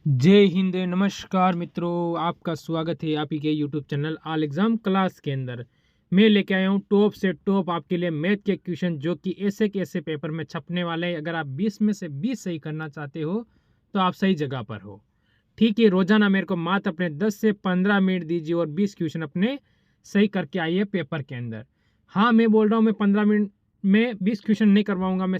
जय हिंद, नमस्कार मित्रों, आपका स्वागत है आप ही के YouTube channel all exam class के अंदर। मैं लेके आया हूँ टॉप से टॉप आपके लिए मैथ के क्वेश्चन जो कि ऐसे के ऐसे पेपर में छपने वाले हैं। अगर आप 20 में से 20 सही करना चाहते हो तो आप सही जगह पर हो। ठीक है, रोजाना मेरे को मात्र अपने 10 से 15 मिनट दीजिए और 20 क्वेश्चन अपने सही करके आइए पेपर के अंदर। हाँ, मैं बोल रहा हूँ मैं 15 मिनट में 20 क्वेश्चन नहीं करवाऊंगा, मैं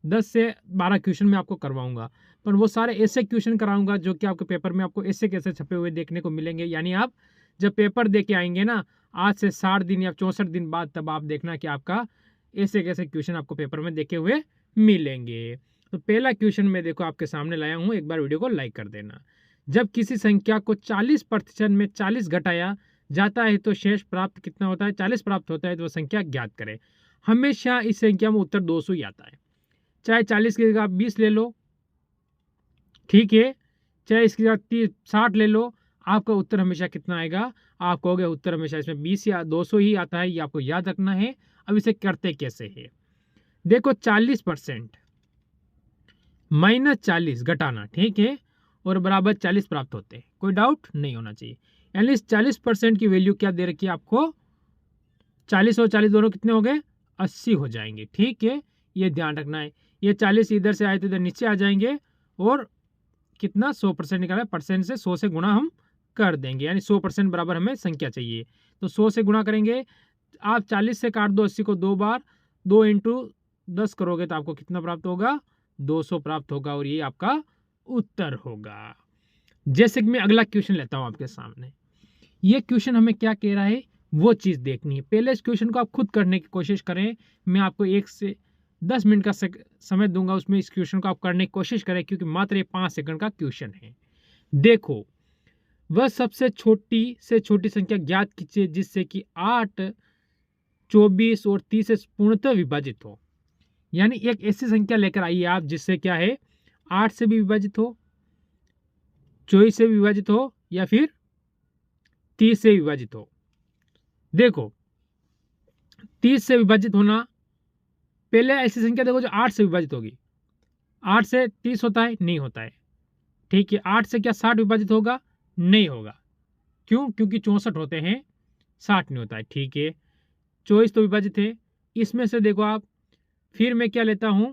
10 से 12 क्वेश्चन में आपको करवाऊंगा। पर वो सारे ऐसे क्वेश्चन कराऊंगा जो कि आपके पेपर में आपको ऐसे कैसे छपे हुए देखने को मिलेंगे। यानी आप जब पेपर दे के आएंगे ना, आज से 60 दिन या 64 दिन बाद, तब आप देखना कि आपका ऐसे कैसे क्वेश्चन आपको पेपर में देखे हुए मिलेंगे। तो पहला क्वेश्चन मैं देखो आपके सामने लाया हूँ, एक बार वीडियो को लाइक कर देना। जब किसी संख्या को 40% में 40 घटाया जाता है तो शेष प्राप्त कितना होता है? 40 प्राप्त होता है तो वो संख्या ज्ञात करें। हमेशा इस संख्या में उत्तर 200 ही आता है, चाहे 40 की जगह आप 20 ले लो, ठीक है, चाहे इसकी जगह 60 ले लो, आपका उत्तर हमेशा कितना आएगा? आप कहोगे उत्तर हमेशा इसमें 20 या 200 ही आता है, ये आपको याद रखना है। अब इसे करते कैसे है, देखो 40% -40 घटाना, ठीक है, और बराबर 40 प्राप्त होते हैं, कोई डाउट नहीं होना चाहिए। यानी इस 40% की वैल्यू क्या दे रखी है आपको? 40 और 40 दोनों कितने हो गए? 80 हो जाएंगे, ठीक है, ये ध्यान रखना है। ये 40 इधर से आए तो इधर नीचे आ जाएंगे और कितना 100% निकाला, परसेंट से 100 से गुणा हम कर देंगे, यानी 100% बराबर हमें संख्या चाहिए तो 100 से गुणा करेंगे। आप 40 से काट दो 80 को 2 बार, 2 इंटू 10 करोगे तो आपको कितना प्राप्त होगा? 200 प्राप्त होगा और ये आपका उत्तर होगा। जैसे कि मैं अगला क्वेश्चन लेता हूं आपके सामने। ये क्वेश्चन हमें क्या कह रहा है वो चीज़ देखनी है। पहले इस क्वेश्चन को आप खुद करने की कोशिश करें, मैं आपको 1 से 10 मिनट का समय दूंगा, उसमें इस क्वेश्चन को आप करने की कोशिश करें क्योंकि मात्र ये 5 सेकंड का क्वेश्चन है। देखो, वह सबसे छोटी से छोटी संख्या ज्ञात कीजिए जिससे कि 8, 24 और 30 से पूर्णतः विभाजित हो। यानी एक ऐसी संख्या लेकर आइए आप जिससे क्या है, 8 से भी विभाजित हो, 24 से भी विभाजित हो या फिर 30 से विभाजित हो। देखो, 30 से विभाजित होना, पहले ऐसी संख्या देखो जो 8 से विभाजित होगी। 8 से 30 होता है? नहीं होता है, ठीक है। 8 से क्या 60 विभाजित होगा? नहीं होगा। क्यों? क्योंकि 64 होते हैं, 60 नहीं होता है, ठीक है। 24 तो विभाजित है। इसमें से देखो आप, फिर मैं क्या लेता हूं,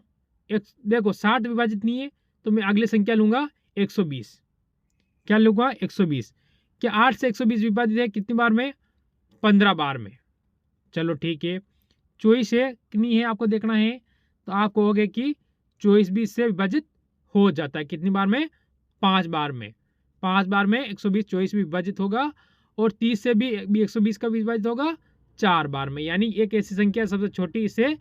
एक देखो 60 विभाजित नहीं है तो मैं अगली संख्या लूंगा 120। क्या लूंगा? 120। क्या 8 से 120 विभाजित है कितनी बार में? 15 बार में। चलो ठीक है। 24 है कितनी है आपको देखना है, तो आप कहोगे कि 24 भी इससे विभाजित हो जाता है कितनी बार में? 5 बार में। 5 बार में 120 24 भी विभाजित होगा और 30 से भी 120 का भी विभाजित होगा 4 बार में। यानी एक ऐसी संख्या सबसे छोटी, इसे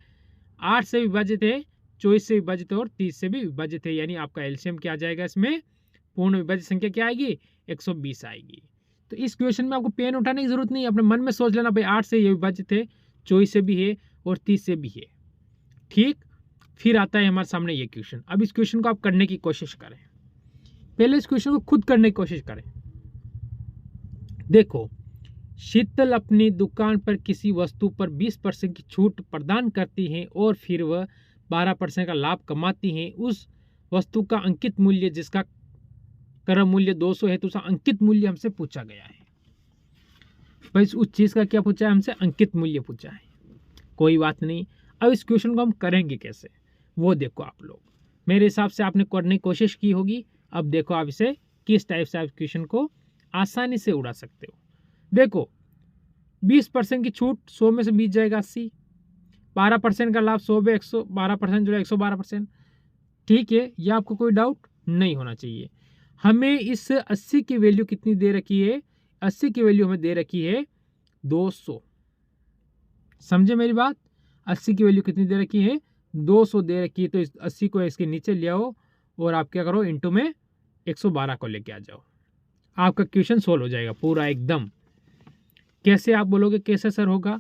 8 से विभाजित है, 24 से विभाजित है और 30 से भी विभाजित है। यानी आपका एलसीएम क्या आ जाएगा इसमें? पूर्ण विभाजित संख्या क्या आएगी? 120 आएगी। तो इस क्वेश्चन में आपको पेन उठाने की जरूरत नहीं है, अपने मन में सोच लेना भाई 8 से ये विभाजित है, 24 से भी है और 30 से भी है, ठीक। फिर आता है हमारे सामने ये क्वेश्चन। अब इस क्वेश्चन को आप करने की कोशिश करें, पहले इस क्वेश्चन को खुद करने की कोशिश करें। देखो, शीतल अपनी दुकान पर किसी वस्तु पर 20% की छूट प्रदान करती हैं और फिर वह 12% का लाभ कमाती हैं। उस वस्तु का अंकित मूल्य, जिसका क्रय मूल्य 200 है, तो उसका अंकित मूल्य हमसे पूछा गया है। भाई उस चीज का क्या पूछा है हमसे? अंकित मूल्य पूछा है। कोई बात नहीं, अब इस क्वेश्चन को हम करेंगे कैसे वो देखो आप लोग। मेरे हिसाब से आपने करने की कोशिश की होगी, अब देखो आप इसे किस टाइप से आप क्वेश्चन को आसानी से उड़ा सकते हो। देखो, 20% की छूट, 100 में से 20 जाएगा 80, 12% का लाभ 100 में 112% जो है 112%, ठीक है। ये आपको कोई डाउट नहीं होना चाहिए। हमें इस 80 की वैल्यू कितनी दे रखी है? 80 की वैल्यू हमें दे रखी है 200। समझे मेरी बात? 80 की वैल्यू कितनी दे रखी है? 200 दे रखी है। तो इस 80 को इसके नीचे ले आओ और आप क्या करो, इंटू में 112 को लेके आ जाओ, आपका क्वेश्चन सोल्व हो जाएगा पूरा एकदम। कैसे आप बोलोगे कैसे सर होगा?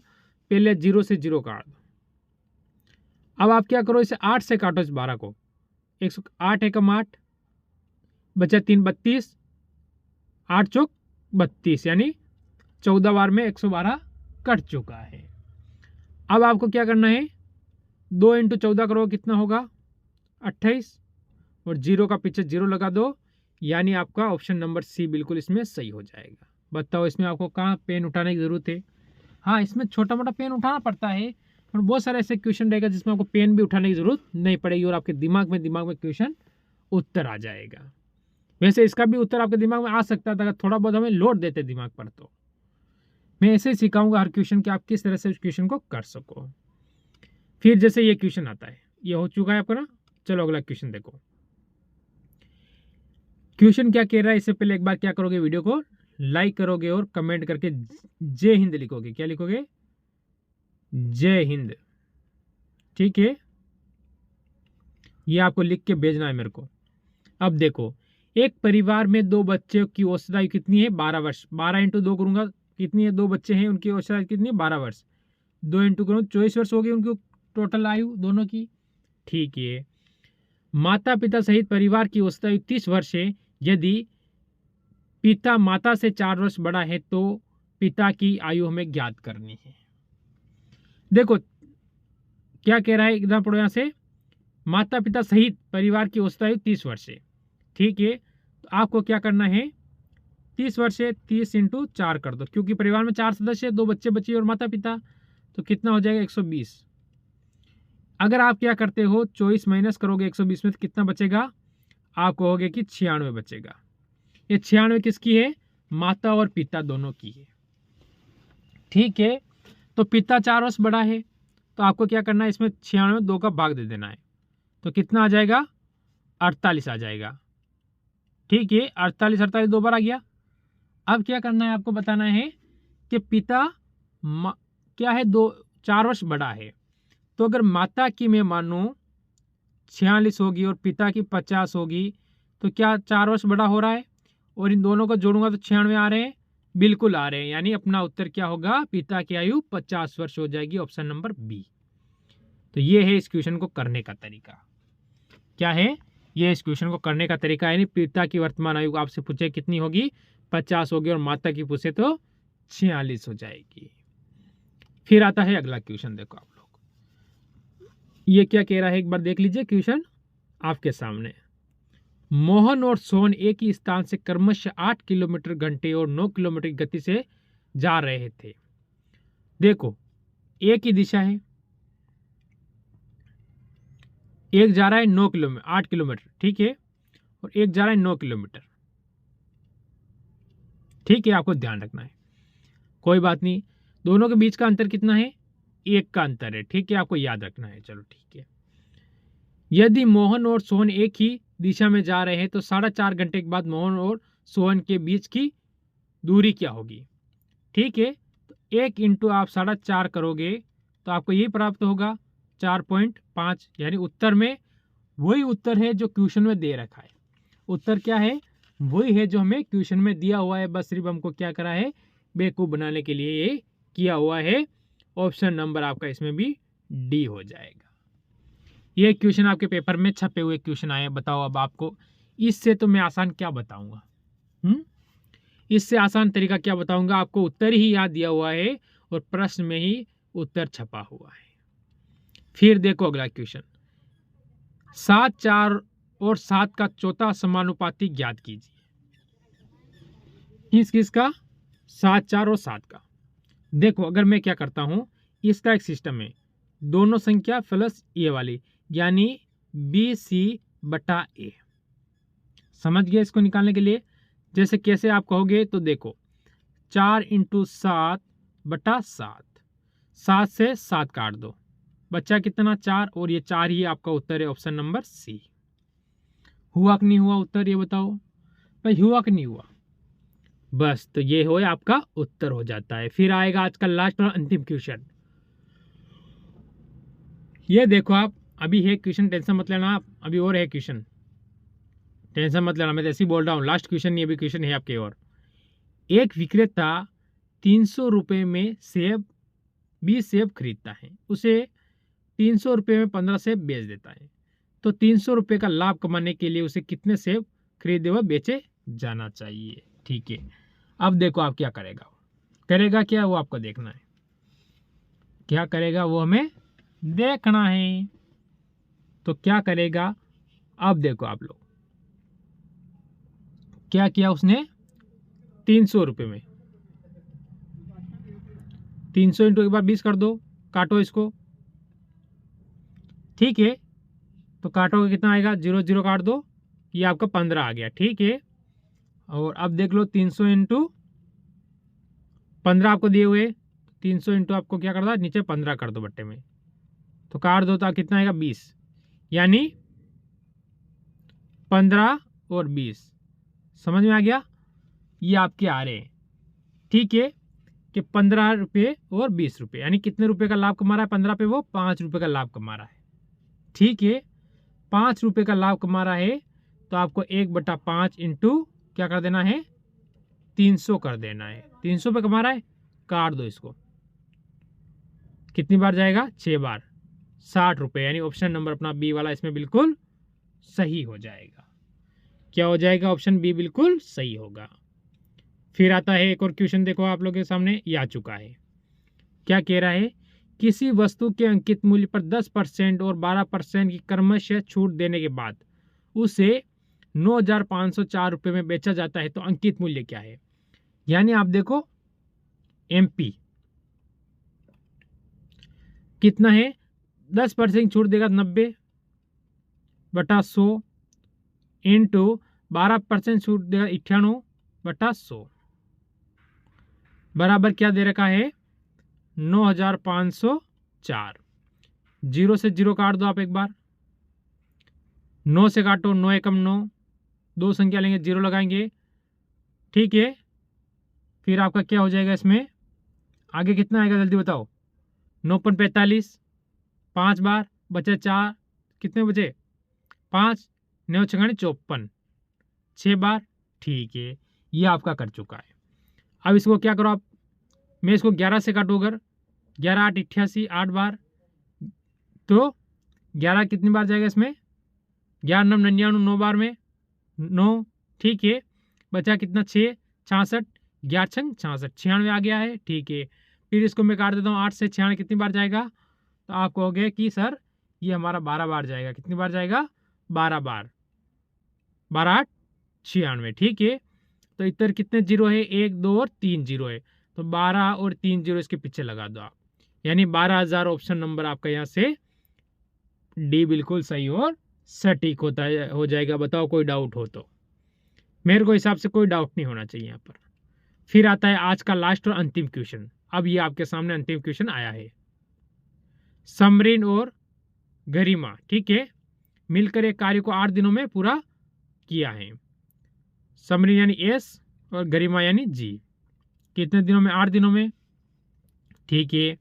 पहले 0 से 0 काट दो। अब आप क्या करो, इसे 8 से काटो, इस 12 को। 108 एकम 8 बचा 3 32, 8 चौक 32, यानी 14 बार में 112 कट चुका है। अब आपको क्या करना है, 2 इंटू 14 करो, कितना होगा? 28, और 0 का पीछे 0 लगा दो, यानी आपका ऑप्शन नंबर सी बिल्कुल इसमें सही हो जाएगा। बताओ इसमें आपको कहाँ पेन उठाने की ज़रूरत है? हाँ, इसमें छोटा मोटा पेन उठाना पड़ता है, और बहुत सारे ऐसे क्वेश्चन रहेगा जिसमें आपको पेन भी उठाने की ज़रूरत नहीं पड़ेगी और आपके दिमाग में क्वेश्चन उत्तर आ जाएगा। वैसे इसका भी उत्तर आपके दिमाग में आ सकता था अगर थोड़ा बहुत हमें लोड देते दिमाग पर। तो मैं ऐसे ही सिखाऊंगा हर क्वेश्चन कि आप किस तरह से उस क्वेश्चन को कर सको। फिर जैसे ये क्वेश्चन आता है, ये हो चुका है आपका ना। चलो अगला क्वेश्चन देखो। क्वेश्चन क्या कह रहा है, इससे पहले एक बार क्या करोगे, वीडियो को लाइक करोगे और कमेंट करके जय हिंद लिखोगे। क्या लिखोगे? जय हिंद। ठीक है, ये आपको लिख के भेजना है मेरे को। अब देखो, एक परिवार में दो बच्चों की औसत आयु कितनी है? 12 वर्ष। 12 इंटू 2 करूंगा, कितनी है? 2 बच्चे हैं, उनकी औसत आयु कितनी है? 12 वर्ष। 2 इंटू करूँ 24 वर्ष हो गई उनकी टोटल आयु दोनों की। ठीक है, माता पिता सहित परिवार की औसत आयु 30 वर्ष है। यदि पिता माता से 4 वर्ष बड़ा है तो पिता की आयु हमें ज्ञात करनी है। देखो क्या कह रहा है, एकदम पढ़ो यहां से। माता पिता सहित परिवार की औसत आयु 30 वर्ष है। ठीक है, तो आपको क्या करना है, 30 वर्ष है, 30 इंटू 4 कर दो, क्योंकि परिवार में 4 सदस्य है, 2 बच्चे बच्ची और माता पिता, तो कितना हो जाएगा? 120। अगर आप क्या करते हो, 24 माइनस करोगे 120 में तो कितना बचेगा? आपको होगा कि 96 बचेगा। ये 96 किसकी है? माता और पिता दोनों की है। ठीक है, तो पिता 4 वर्ष बड़ा है, तो आपको क्या करना है, इसमें 96 में 2 का भाग दे देना है, तो कितना आ जाएगा? 48 आ जाएगा। ठीक है, 48 2 बार आ गया। अब क्या करना है, आपको बताना है कि पिता क्या है, 4 वर्ष बड़ा है, तो अगर माता की मैं मानूं 46 होगी और पिता की 50 होगी, तो क्या 4 वर्ष बड़ा हो रहा है? और इन दोनों को जोड़ूंगा तो 96 आ रहे हैं, बिल्कुल आ रहे हैं, यानी अपना उत्तर क्या होगा? पिता की आयु 50 वर्ष हो जाएगी, ऑप्शन नंबर बी। तो ये है इस क्वेश्चन को करने का तरीका। क्या है ये? इस क्वेश्चन को करने का तरीका है, यानी पिता की वर्तमान आयु आपसे पूछे कितनी होगी? 50 होगी, और माता की पूछे तो 46 हो जाएगी। फिर आता है अगला क्वेश्चन, देखो आप लोग ये क्या कह रहा है, एक बार देख लीजिए क्वेश्चन आपके सामने। मोहन और सोहन एक ही स्थान से क्रमशः 8 किलोमीटर घंटे और 9 किलोमीटर की गति से जा रहे थे। देखो एक ही दिशा है, एक जा रहा है 9 किलोमीटर 8 किलोमीटर, ठीक है, और एक जा रहा है 9 किलोमीटर। ठीक है, आपको ध्यान रखना है, कोई बात नहीं, दोनों के बीच का अंतर कितना है? 1 का अंतर है। ठीक है, आपको याद रखना है। चलो ठीक है, यदि मोहन और सोहन एक ही दिशा में जा रहे हैं तो 4.5 घंटे के बाद मोहन और सोहन के बीच की दूरी क्या होगी? ठीक है, तो 1 इंटू आप 4.5 करोगे तो आपको यही प्राप्त होगा 4.5, यानी उत्तर में वही उत्तर है जो क्वेश्चन में दे रखा है। उत्तर क्या है? वही है जो हमें क्वेश्चन में दिया हुआ है, बस सिर्फ हमको क्या करा है, बेवकूफ बनाने के लिए ये किया हुआ है। ऑप्शन नंबर आपका इसमें भी डी हो जाएगा। ये क्वेश्चन आपके पेपर में छपे हुए क्वेश्चन आए। बताओ अब आपको इससे तो मैं आसान क्या बताऊंगा? इससे आसान तरीका क्या बताऊंगा? आपको उत्तर ही याद दिया हुआ है और प्रश्न में ही उत्तर छपा हुआ है। फिर देखो अगला क्वेश्चन, 7, 4 और 7 का चौथा समानुपाती ज्ञात कीजिए। किसका? 7, 4 और 7 का। देखो अगर मैं क्या करता हूं, इसका एक सिस्टम है, दोनों संख्या प्लस ये वाली, यानी BC/A। समझ गए इसको निकालने के लिए? जैसे कैसे आप कहोगे तो देखो, 4 इंटू 7/7, 7 से 7 काट दो, बच्चा कितना? 4, और ये 4 ही आपका उत्तर है, ऑप्शन नंबर सी। हुआ कि नहीं हुआ उत्तर? ये बताओ भाई, हुआ कि नहीं हुआ? बस, तो ये हो आपका उत्तर हो जाता है। फिर आएगा आज का लास्ट और अंतिम क्वेश्चन। ये देखो आप, अभी है क्वेश्चन, टेंशन मत लेना आप, अभी और है क्वेश्चन, टेंशन मत लेना, मैं ऐसे ही बोल रहा हूँ, लास्ट क्वेश्चन नहीं, अभी क्वेश्चन है आपके और। एक विक्रेता 300 रुपये में 20 सेब खरीदता है, उसे 300 रुपये में 15 सेब बेच देता है, तो 300 रुपये का लाभ कमाने के लिए उसे कितने सेब खरीदे व बेचे जाना चाहिए? ठीक है, अब देखो आप क्या करेगा क्या, वो आपको देखना है, क्या करेगा वो हमें देखना है। तो क्या करेगा, अब देखो आप लोग, क्या किया उसने 300 रुपये में, 300 इंटू एक बार 20 कर दो, काटो इसको, ठीक है। तो काटोगे कितना आएगा, 0 0 काट दो, ये आपका 15 आ गया, ठीक है। और अब देख लो 300 इंटू 15 आपको दिए हुए, 300 इंटू आपको क्या कर दो, नीचे 15 कर दो बट्टे में, तो काट दो तो कितना आएगा 20, यानी 15 और 20, समझ में आ गया। ये आपके आ रहे हैं, ठीक है, कि 15 रुपये और 20 रुपये, यानी कितने रुपए का लाभ कमा रहा है 15 पे, वो 5 रुपये का लाभ कमा रहा है, ठीक है। 5 रुपये का लाभ कमा रहा है, तो आपको 1/5 इंटू क्या कर देना है, 300 कर देना है। 300 पे कमा रहा है, काट दो इसको, कितनी बार जाएगा, 6 बार, 60 रुपये, यानी ऑप्शन नंबर अपना बी वाला इसमें बिल्कुल सही हो जाएगा। क्या हो जाएगा, ऑप्शन बी बिल्कुल सही होगा। फिर आता है एक और क्वेश्चन, देखो आप लोगों के सामने ये आ चुका है। क्या कह रहा है, किसी वस्तु के अंकित मूल्य पर 10% और 12% की क्रमशः छूट देने के बाद उसे 9,504 रुपये में बेचा जाता है, तो अंकित मूल्य क्या है। यानी आप देखो एमपी कितना है, 10% छूट देगा 90/100 इंटू 12% छूट देगा 98/100 बराबर क्या दे रखा है, 9,504। 0 से 0 काट दो आप एक बार, 9 से काटो, 9 एकम 9, 2 संख्या लेंगे 0 लगाएंगे, ठीक है। फिर आपका क्या हो जाएगा, इसमें आगे कितना आएगा जल्दी बताओ, 9×45, 5 बार बचे 4, कितने बचे 5, 9 छंगानी 54, 6 बार, ठीक है। ये आपका कर चुका है। अब इसको क्या करो आप, मैं इसको 11 से काटू, अगर 11 8 88, 8 बार, तो 11 कितनी बार जाएगा इसमें, 11 9 99, 9 बार में 9, ठीक है। बचा कितना 6, 66, 11 छंग 66, 96 आ गया है, ठीक है। फिर इसको मैं काट देता हूँ, 8 से 96 कितनी बार जाएगा, तो आप कहोगे कि सर ये हमारा 12 बार जाएगा, कितनी बार जाएगा, 12 बार, 12 8 96, ठीक है। तो इधर कितने जीरो है, 1 2 और 3 जीरो है, तो 12 और 3 जीरो इसके पीछे लगा दो आप, यानी 12,000 ऑप्शन नंबर आपका यहाँ से डी बिल्कुल सही और सटीक होता है, हो जाएगा। बताओ कोई डाउट हो तो, मेरे को हिसाब से कोई डाउट नहीं होना चाहिए यहाँ पर। फिर आता है आज का लास्ट और अंतिम क्वेश्चन। अब ये आपके सामने अंतिम क्वेश्चन आया है, समरीन और गरिमा, ठीक है, मिलकर एक कार्य को 8 दिनों में पूरा किया है। समरीन यानी एस और गरिमा यानी जी, कितने दिनों में, 8 दिनों में, ठीक है।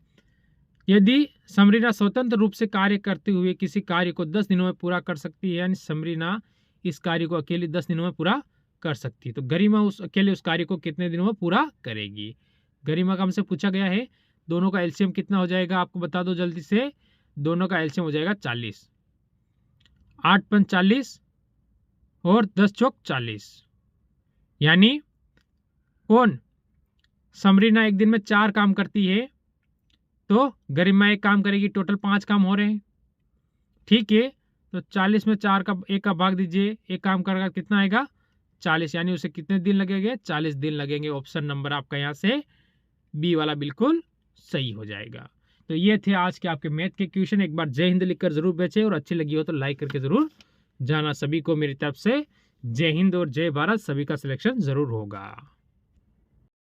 यदि समरीना स्वतंत्र रूप से कार्य करते हुए किसी कार्य को 10 दिनों में पूरा कर सकती है, यानी समरीना इस कार्य को अकेले 10 दिनों में पूरा कर सकती है, तो गरिमा उस अकेले उस कार्य को कितने दिनों में पूरा करेगी। गरिमा का हमसे पूछा गया है, दोनों का एलसीएम कितना हो जाएगा आपको बता दो जल्दी से, दोनों का एलसीएम हो जाएगा 40, 8 5 40 और 10 चौक 40, यानी कौन, समरीना एक दिन में 4 काम करती है, तो गरिमा एक काम करेगी, टोटल 5 काम हो रहे हैं, ठीक है। तो 40 में 4 का 1 का भाग दीजिए, एक काम करेगा कितना आएगा 40, यानी उसे कितने दिन लगेंगे, 40 दिन लगेंगे। ऑप्शन नंबर आपका यहाँ से बी वाला बिल्कुल सही हो जाएगा। तो ये थे आज के आपके मैथ के क्वेश्चन। एक बार जय हिंद लिखकर जरूर भेजें, और अच्छी लगी हो तो लाइक करके जरूर जाना। सभी को मेरी तरफ से जय हिंद और जय भारत, सभी का सिलेक्शन जरूर होगा।